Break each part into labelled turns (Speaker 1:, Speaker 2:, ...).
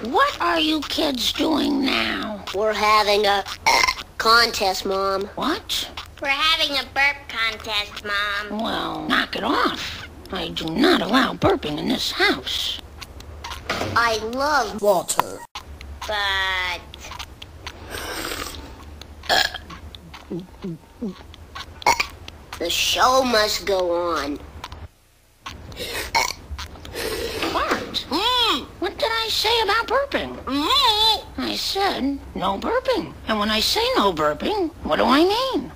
Speaker 1: What are you kids doing now?
Speaker 2: We're having a contest, Mom.
Speaker 1: What?
Speaker 3: We're having a burp contest, Mom.
Speaker 1: Well, knock it off. I do not allow burping in this house.
Speaker 2: I love water.
Speaker 3: But...
Speaker 2: The show must go on.
Speaker 1: Bart, what did I say about burping? I said no burping. And when I say no burping, what do I mean?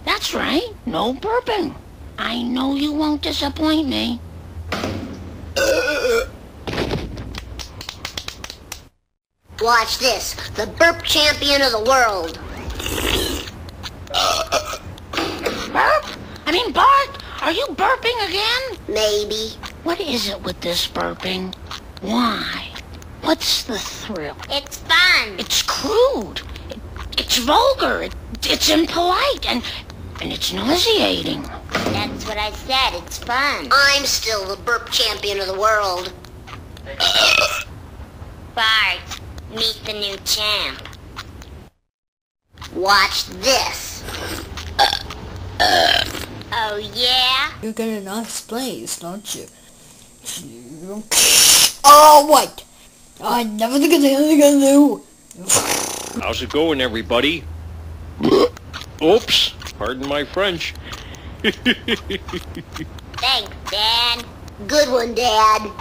Speaker 1: That's right, no burping. I know you won't disappoint me.
Speaker 2: Watch this. The burp champion of the world.
Speaker 1: Burp? I mean, Bart, are you burping again?
Speaker 2: Maybe.
Speaker 1: What is it with this burping? Why? What's the thrill?
Speaker 3: It's fun.
Speaker 1: It's crude. It's vulgar. It's impolite. And it's nauseating.
Speaker 3: That's what I said. It's fun.
Speaker 2: I'm still the burp champion of the world.
Speaker 3: Bart, meet the new champ.
Speaker 2: Watch this.
Speaker 3: Oh, yeah?
Speaker 4: You get a nice place, don't you? Oh, wait! I never think of anything I do.
Speaker 5: How's it going, everybody? Oops, pardon my French.
Speaker 3: Thanks, Dad.
Speaker 2: Good one, Dad.